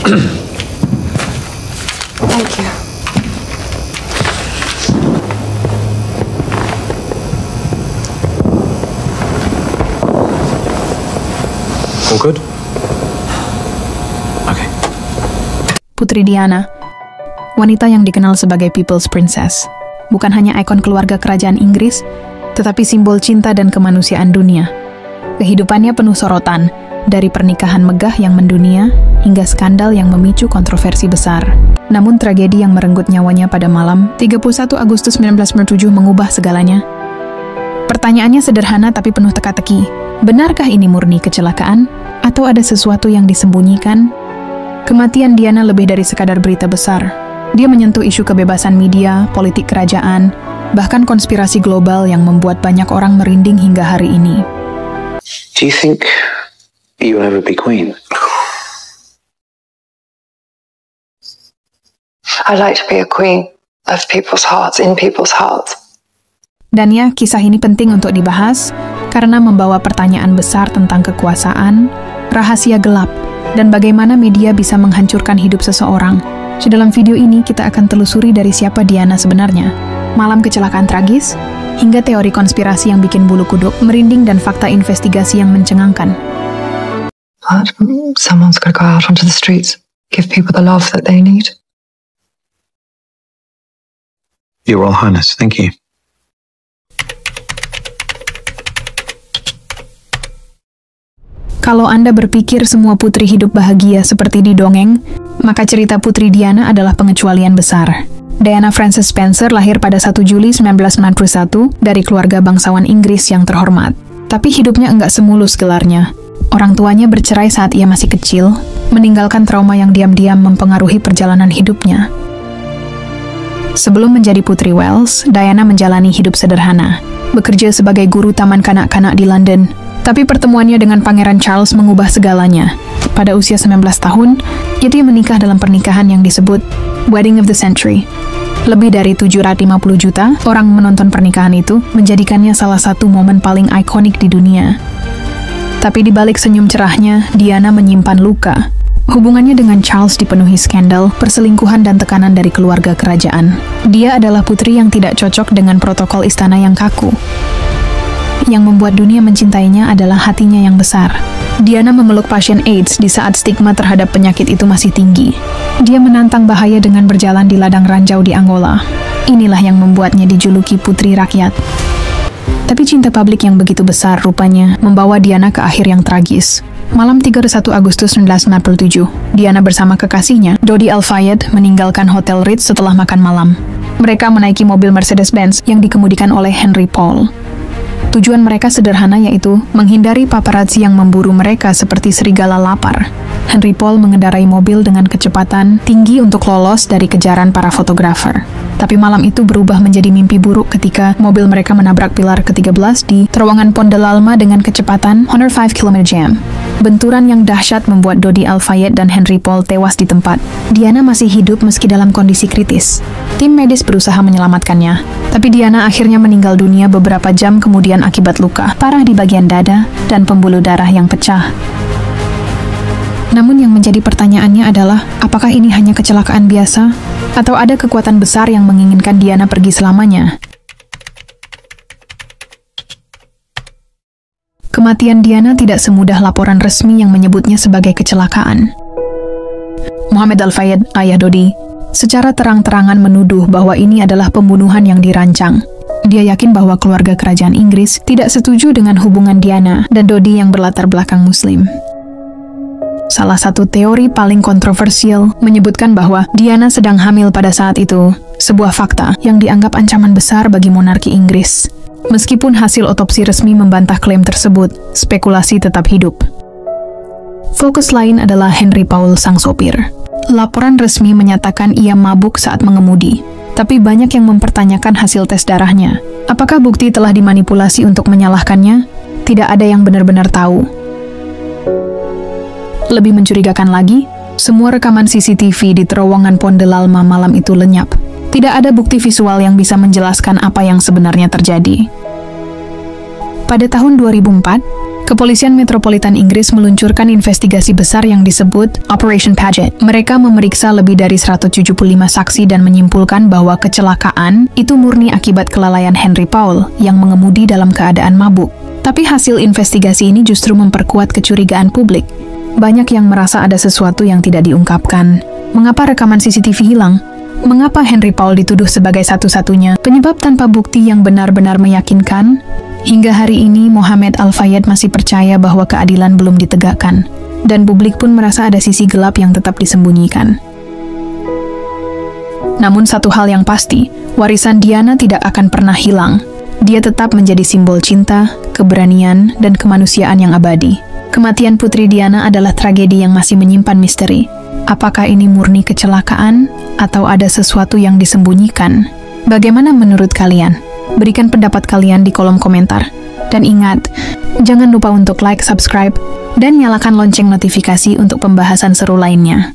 Thank you. All good? Okay. Putri Diana, wanita yang dikenal sebagai People's Princess, bukan hanya ikon keluarga kerajaan Inggris, tetapi simbol cinta dan kemanusiaan dunia. Kehidupannya penuh sorotan, dari pernikahan megah yang mendunia hingga skandal yang memicu kontroversi besar. Namun tragedi yang merenggut nyawanya pada malam 31 Agustus 1997 mengubah segalanya. Pertanyaannya sederhana tapi penuh teka-teki. Benarkah ini murni kecelakaan? Atau ada sesuatu yang disembunyikan? Kematian Diana lebih dari sekadar berita besar. Dia menyentuh isu kebebasan media, politik kerajaan, bahkan konspirasi global yang membuat banyak orang merinding hingga hari ini. Do you think you'll ever be queen? I'd like to be a queen of people's hearts, in people's hearts. Dan ya, kisah ini penting untuk dibahas karena membawa pertanyaan besar tentang kekuasaan, rahasia gelap, dan bagaimana media bisa menghancurkan hidup seseorang. Dalam video ini kita akan telusuri dari siapa Diana sebenarnya, malam kecelakaan tragis, hingga teori konspirasi yang bikin bulu kuduk merinding dan fakta investigasi yang mencengangkan. But someone's got to go out onto the streets, give people the love that they need. Your Royal Highness, thank you. Kalau Anda berpikir semua putri hidup bahagia seperti di dongeng, maka cerita Putri Diana adalah pengecualian besar. Diana Frances Spencer lahir pada 1 Juli 1991 dari keluarga bangsawan Inggris yang terhormat. Tapi hidupnya enggak semulus gelarnya. Orang tuanya bercerai saat ia masih kecil, meninggalkan trauma yang diam-diam mempengaruhi perjalanan hidupnya. Sebelum menjadi Putri Wales, Diana menjalani hidup sederhana, bekerja sebagai guru taman kanak-kanak di London. Tapi pertemuannya dengan Pangeran Charles mengubah segalanya. Pada usia 19 tahun, ia menikah dalam pernikahan yang disebut Wedding of the Century. Lebih dari 750 juta orang menonton pernikahan itu, menjadikannya salah satu momen paling ikonik di dunia. Tapi di balik senyum cerahnya, Diana menyimpan luka. Hubungannya dengan Charles dipenuhi skandal, perselingkuhan dan tekanan dari keluarga kerajaan. Dia adalah putri yang tidak cocok dengan protokol istana yang kaku. Yang membuat dunia mencintainya adalah hatinya yang besar. Diana memeluk pasien AIDS di saat stigma terhadap penyakit itu masih tinggi. Dia menantang bahaya dengan berjalan di ladang ranjau di Angola. Inilah yang membuatnya dijuluki Putri Rakyat. Tapi cinta publik yang begitu besar rupanya membawa Diana ke akhir yang tragis. Malam 31 Agustus 1997, Diana bersama kekasihnya, Dodi Al-Fayed, meninggalkan Hotel Ritz setelah makan malam. Mereka menaiki mobil Mercedes-Benz yang dikemudikan oleh Henry Paul. Tujuan mereka sederhana, yaitu menghindari paparazzi yang memburu mereka seperti serigala lapar. Henry Paul mengendarai mobil dengan kecepatan tinggi untuk lolos dari kejaran para fotografer. Tapi malam itu berubah menjadi mimpi buruk ketika mobil mereka menabrak pilar ke-13 di terowongan Pont de l'Alma dengan kecepatan 105 km jam. Benturan yang dahsyat membuat Dodi Al-Fayed dan Henry Paul tewas di tempat. Diana masih hidup meski dalam kondisi kritis. Tim medis berusaha menyelamatkannya, tapi Diana akhirnya meninggal dunia beberapa jam kemudian akibat luka parah di bagian dada dan pembuluh darah yang pecah. Namun yang menjadi pertanyaannya adalah, apakah ini hanya kecelakaan biasa? Atau ada kekuatan besar yang menginginkan Diana pergi selamanya? Kematian Diana tidak semudah laporan resmi yang menyebutnya sebagai kecelakaan. Mohammed Al-Fayed, ayah Dodi, secara terang-terangan menuduh bahwa ini adalah pembunuhan yang dirancang. Dia yakin bahwa keluarga kerajaan Inggris tidak setuju dengan hubungan Diana dan Dodi yang berlatar belakang Muslim. Salah satu teori paling kontroversial menyebutkan bahwa Diana sedang hamil pada saat itu, sebuah fakta yang dianggap ancaman besar bagi monarki Inggris. Meskipun hasil otopsi resmi membantah klaim tersebut, spekulasi tetap hidup. Fokus lain adalah Henry Paul, sang sopir. Laporan resmi menyatakan ia mabuk saat mengemudi, tapi banyak yang mempertanyakan hasil tes darahnya. Apakah bukti telah dimanipulasi untuk menyalahkannya? Tidak ada yang benar-benar tahu. Lebih mencurigakan lagi, semua rekaman CCTV di terowongan Pont de l'Alma malam itu lenyap. Tidak ada bukti visual yang bisa menjelaskan apa yang sebenarnya terjadi. Pada tahun 2004, Kepolisian Metropolitan Inggris meluncurkan investigasi besar yang disebut Operation Paget. Mereka memeriksa lebih dari 175 saksi dan menyimpulkan bahwa kecelakaan itu murni akibat kelalaian Henry Paul yang mengemudi dalam keadaan mabuk. Tapi hasil investigasi ini justru memperkuat kecurigaan publik. Banyak yang merasa ada sesuatu yang tidak diungkapkan. Mengapa rekaman CCTV hilang? Mengapa Henry Paul dituduh sebagai satu-satunya penyebab tanpa bukti yang benar-benar meyakinkan? Hingga hari ini, Mohammed Al-Fayed masih percaya bahwa keadilan belum ditegakkan, dan publik pun merasa ada sisi gelap yang tetap disembunyikan. Namun satu hal yang pasti, warisan Diana tidak akan pernah hilang. Dia tetap menjadi simbol cinta, keberanian, dan kemanusiaan yang abadi. Kematian Putri Diana adalah tragedi yang masih menyimpan misteri. Apakah ini murni kecelakaan, atau ada sesuatu yang disembunyikan? Bagaimana menurut kalian? Berikan pendapat kalian di kolom komentar. Dan ingat, jangan lupa untuk like, subscribe, dan nyalakan lonceng notifikasi untuk pembahasan seru lainnya.